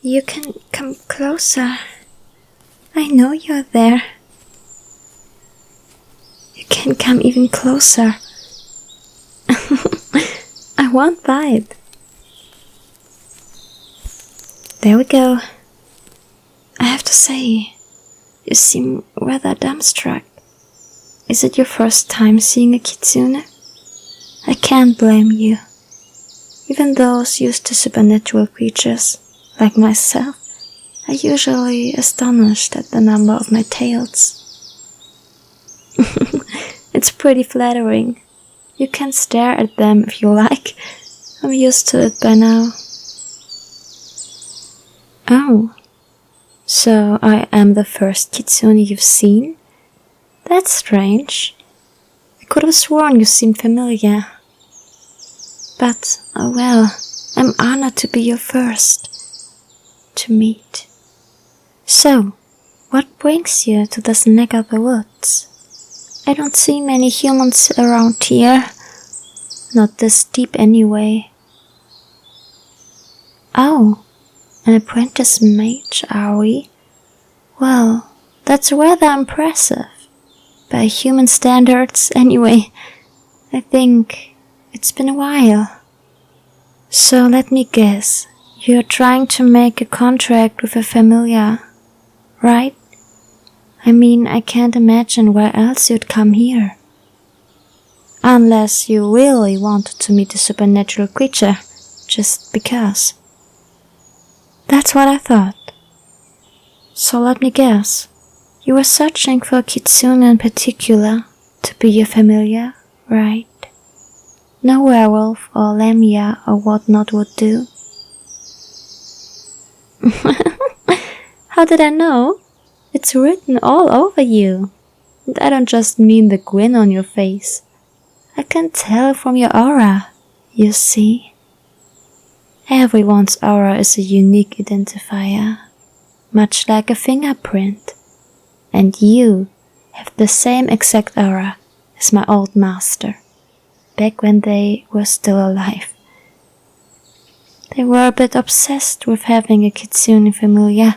You can come closer. I know you're there. You can come even closer. I won't bite. There we go. I have to say, you seem rather dumbstruck. Is it your first time seeing a kitsune? I can't blame you. Even those used to supernatural creatures, like myself, are usually astonished at the number of my tails. It's pretty flattering. You can stare at them if you like. I'm used to it by now. Oh, so I am the first kitsune you've seen? That's strange. I could have sworn you seemed familiar. But, oh well, I'm honored to be your first to meet. So, what brings you to this neck of the woods? I don't see many humans around here. Not this deep anyway. Oh, an apprentice mage, are we? Well, that's rather impressive. By human standards, anyway. I think it's been a while. So let me guess. You're trying to make a contract with a familiar, right? I mean, I can't imagine where else you'd come here. Unless you really wanted to meet a supernatural creature, just because. That's what I thought. So let me guess. You were searching for a kitsune in particular to be your familiar, right? No werewolf or lamia or whatnot would do. How did I know? It's written all over you. And I don't just mean the grin on your face. I can tell from your aura, you see. Everyone's aura is a unique identifier, much like a fingerprint. And you have the same exact aura as my old master, back when they were still alive. They were a bit obsessed with having a kitsune familiar,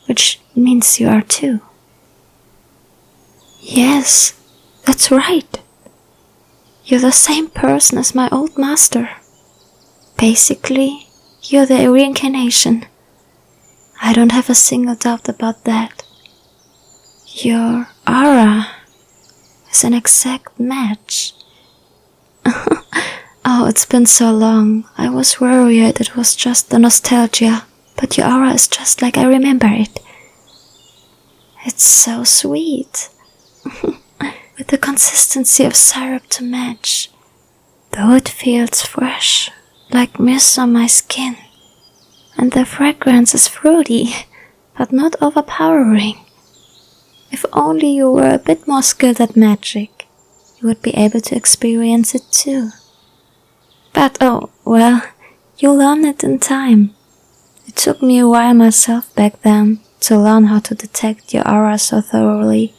which means you are too. Yes, that's right. You're the same person as my old master. Basically, you're the reincarnation. I don't have a single doubt about that. Your aura is an exact match. Oh, it's been so long. I was worried it was just the nostalgia, but your aura is just like I remember it. It's so sweet. With the consistency of syrup to match. Though it feels fresh, like mist on my skin. And the fragrance is fruity, but not overpowering. If only you were a bit more skilled at magic, you would be able to experience it too. But oh, well, you'll learn it in time. It took me a while myself back then to learn how to detect your aura so thoroughly.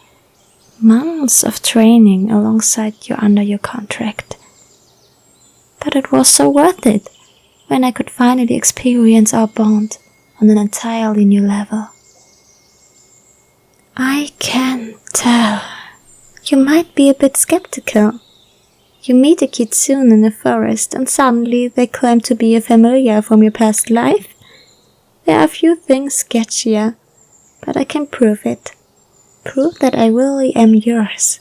Months of training alongside you under your contract. But it was so worth it when I could finally experience our bond on an entirely new level. I can tell. You might be a bit skeptical. You meet a kitsune in the forest and suddenly they claim to be a familiar from your past life. There are a few things sketchier, but I can prove it. Prove that I really am yours.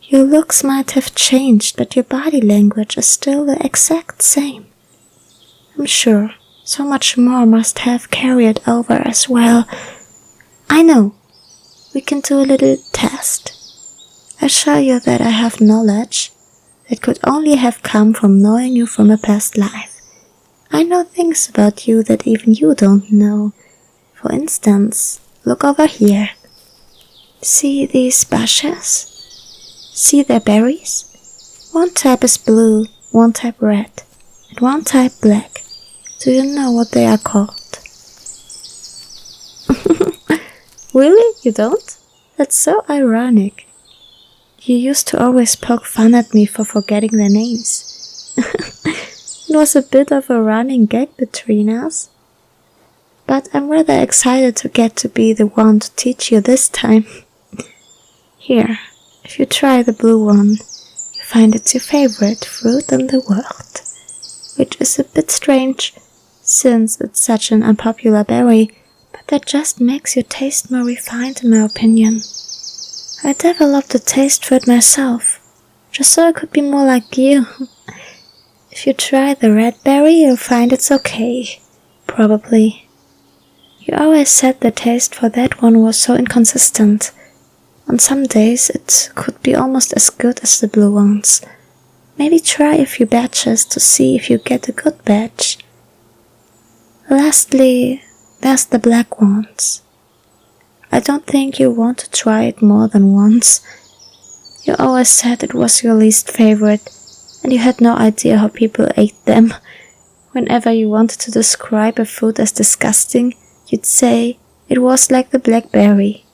Your looks might have changed, but your body language is still the exact same. I'm sure so much more must have carried over as well. I know. We can do a little test. I'll show you that I have knowledge that could only have come from knowing you from a past life. I know things about you that even you don't know. For instance, look over here. See these bushes? See their berries? One type is blue, one type red, and one type black. Do you know what they are called? Really? You don't? That's so ironic. You used to always poke fun at me for forgetting their names. It was a bit of a running gag between us. but I'm rather excited to get to be the one to teach you this time. Here, if you try the blue one, you find it's your favorite fruit in the world, which is a bit strange, since it's such an unpopular berry, but that just makes your taste more refined in my opinion. I developed a taste for it myself, just so I could be more like you. If you try the red berry, you'll find it's okay. Probably. You always said the taste for that one was so inconsistent. On some days it could be almost as good as the blue ones. Maybe try a few batches to see if you get a good batch. Lastly, there's the black ones. I don't think you want to try it more than once. You always said it was your least favorite, and you had no idea how people ate them. Whenever you wanted to describe a food as disgusting, you'd say it was like the blackberry.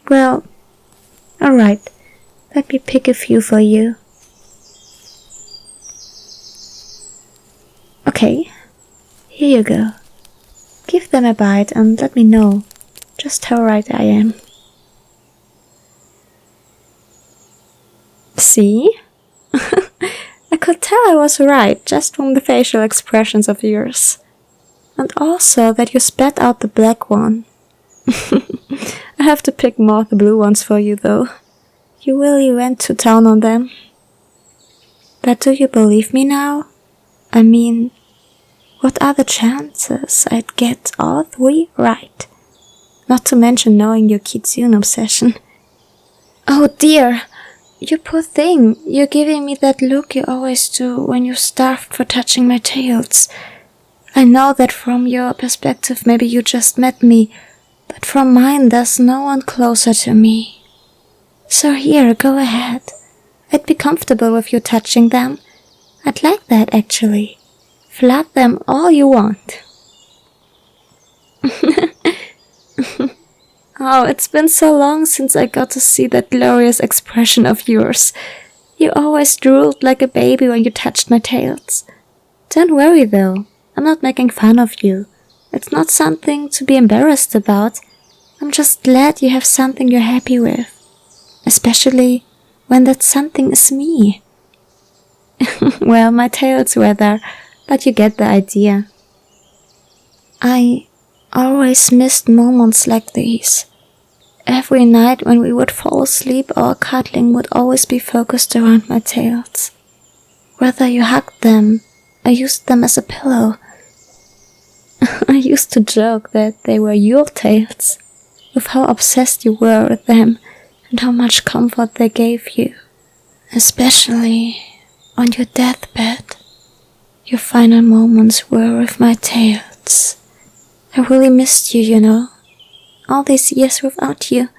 Well, alright, let me pick a few for you. Okay, here you go. Give them a bite and let me know just how right I am. See? I could tell I was right just from the facial expressions of yours. And also that you spat out the black one. I have to pick more of the blue ones for you though. You really went to town on them. But do you believe me now? I mean, what are the chances I'd get all three right? Not to mention knowing your kitsune obsession. Oh dear! You poor thing, you're giving me that look you always do when you're starved for touching my tails. I know that from your perspective maybe you just met me, but from mine there's no one closer to me. So here, go ahead. I'd be comfortable with you touching them. I'd like that actually. Flood them all you want. Oh, it's been so long since I got to see that glorious expression of yours. You always drooled like a baby when you touched my tails. Don't worry though, I'm not making fun of you. It's not something to be embarrassed about. I'm just glad you have something you're happy with. Especially when that something is me. Well, my tails were there, but you get the idea. I always missed moments like these. Every night when we would fall asleep, our cuddling would always be focused around my tails. Whether you hugged them, I used them as a pillow. I used to joke that they were your tails, with how obsessed you were with them and how much comfort they gave you. Especially on your deathbed. Your final moments were with my tails. I really missed you, you know. All these years without you,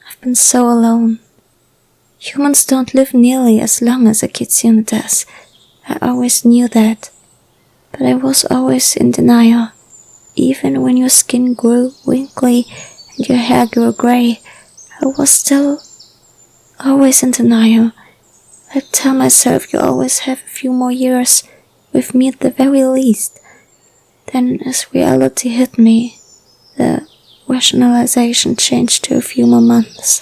I've been so alone. Humans don't live nearly as long as a kitsune does. I always knew that. But I was always in denial. Even when your skin grew wrinkly and your hair grew grey, I was still always in denial. I'd tell myself you always have a few more years with me at the very least. Then as reality hit me, the rationalization changed to a few more months,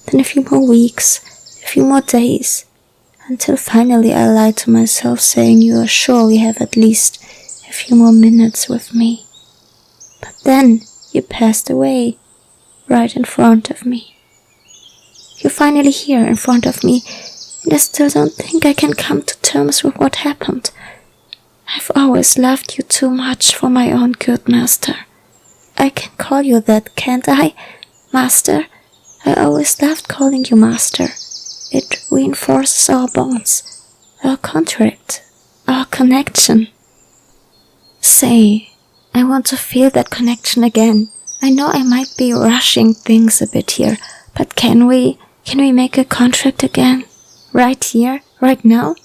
then a few more weeks, a few more days, until finally I lied to myself saying you will surely have at least a few more minutes with me. But then you passed away, right in front of me. You're finally here in front of me, and I still don't think I can come to terms with what happened. I've always loved you too much for my own good, Master. I can call you that, can't I? Master? I always loved calling you Master. It reinforces our bonds, our contract, our connection. Say, I want to feel that connection again. I know I might be rushing things a bit here, but can we make a contract again? Right here, right now?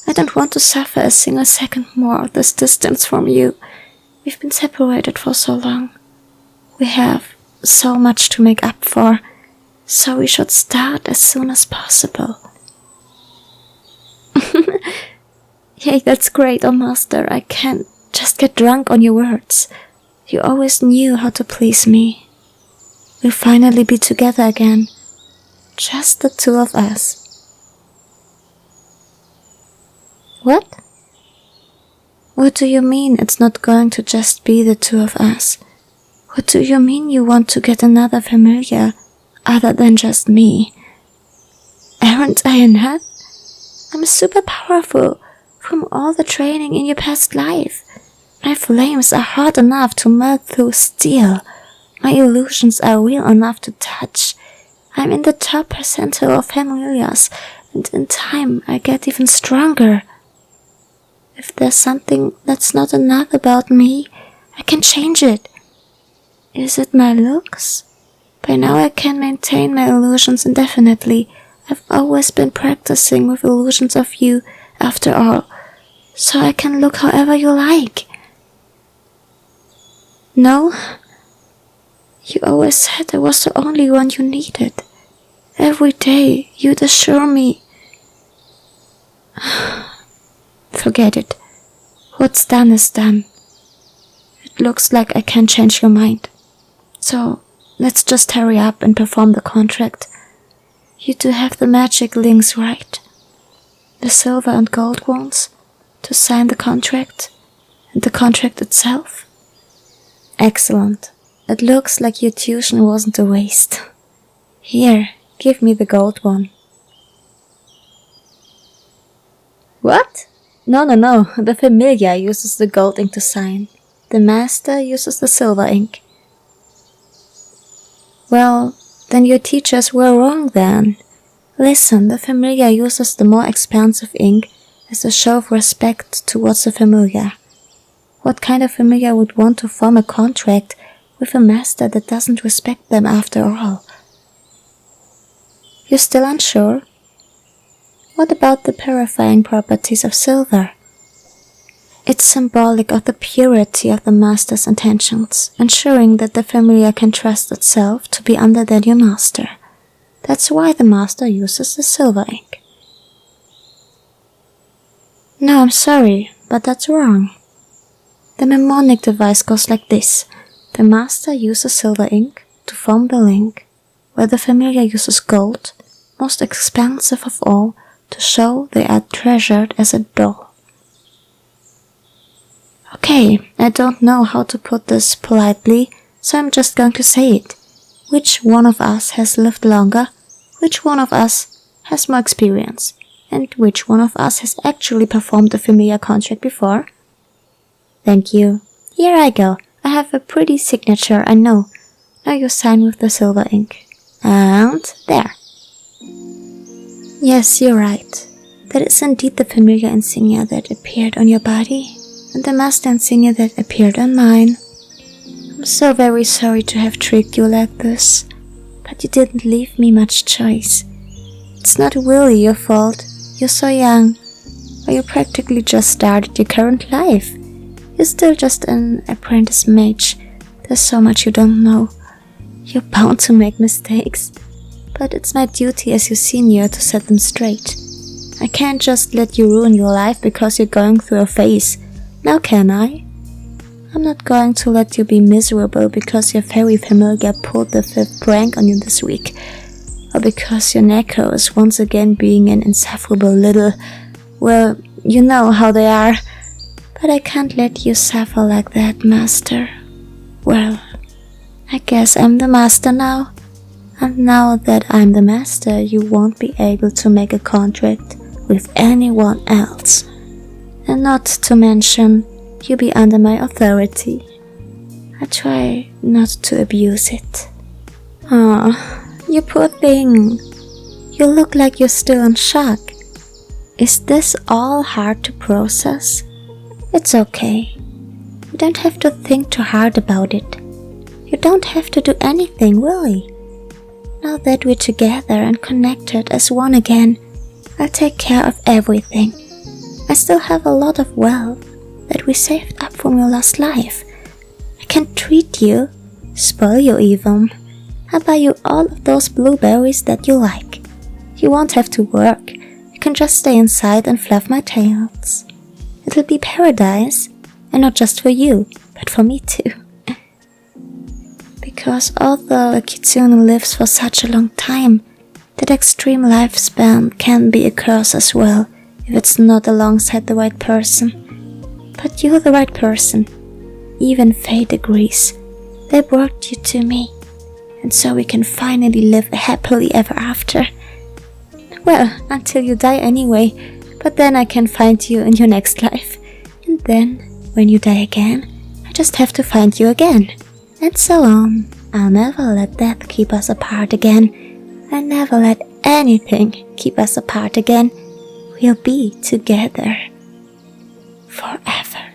I don't want to suffer a single second more of this distance from you. We've been separated for so long. We have so much to make up for, so we should start as soon as possible. Yay, that's great, oh Master. I can't just get drunk on your words. You always knew how to please me. We'll finally be together again. Just the two of us. What? What do you mean it's not going to just be the two of us? What do you mean you want to get another familiar other than just me? Aren't I enough? I'm super powerful from all the training in your past life. My flames are hot enough to melt through steel. My illusions are real enough to touch. I'm in the top percentile of familiars, and in time I get even stronger. If there's something that's not enough about me, I can change it. Is it my looks? By now I can maintain my illusions indefinitely. I've always been practicing with illusions of you, after all, so I can look however you like. No? You always said I was the only one you needed. Every day you'd assure me. Forget it. What's done is done. It looks like I can't change your mind. So, let's just hurry up and perform the contract. You do have the magic links, right? The silver and gold ones, to sign the contract, and the contract itself? Excellent. It looks like your tuition wasn't a waste. Here, give me the gold one. What? No, the familiar uses the gold ink to sign. The master uses the silver ink. Well, then your teachers were wrong then. Listen, the familiar uses the more expensive ink as a show of respect towards the familiar. What kind of familiar would want to form a contract with a master that doesn't respect them after all? You're still unsure? What about the purifying properties of silver? It's symbolic of the purity of the master's intentions, ensuring that the familiar can trust itself to be under their new master. That's why the master uses the silver ink. No, I'm sorry, but that's wrong. The mnemonic device goes like this. The master uses silver ink to form the link, where the familiar uses gold, most expensive of all, to show they are treasured as a doll. Okay, I don't know how to put this politely, so I'm just going to say it. Which one of us has lived longer? Which one of us has more experience? And which one of us has actually performed a familiar contract before? Thank you. Here I go. I have a pretty signature, I know. Now you sign with the silver ink. And there. Yes, you're right. That is indeed the familiar insignia that appeared on your body, and the master insignia that appeared on mine. I'm so very sorry to have tricked you like this, but you didn't leave me much choice. It's not really your fault. You're so young, or you practically just started your current life. You're still just an apprentice mage. There's so much you don't know. You're bound to make mistakes, but it's my duty as your senior to set them straight. I can't just let you ruin your life because you're going through a phase. Now can I? I'm not going to let you be miserable because your fairy familiar pulled the 5th prank on you this week, or because your Naeco is once again being an insufferable little... well, you know how they are. But I can't let you suffer like that, master. Well, I guess I'm the master now. And now that I'm the master, you won't be able to make a contract with anyone else. And not to mention, you'll be under my authority. I try not to abuse it. Ah, you poor thing. You look like you're still in shock. Is this all hard to process? It's okay. You don't have to think too hard about it. You don't have to do anything, really. Now that we're together and connected as one again, I'll take care of everything. I still have a lot of wealth that we saved up from your last life. I can treat you, spoil you even. I'll buy you all of those blueberries that you like. You won't have to work. You can just stay inside and fluff my tails. It'll be paradise, and not just for you, but for me too. because although a kitsune lives for such a long time, that extreme lifespan can be a curse as well if it's not alongside the right person. But you're the right person. Even fate agrees. They brought you to me, and so we can finally live happily ever after. Well, until you die anyway, but then I can find you in your next life. And then, when you die again, I just have to find you again. And so on. I'll never let death keep us apart again. I never let anything keep us apart again. We'll be together forever.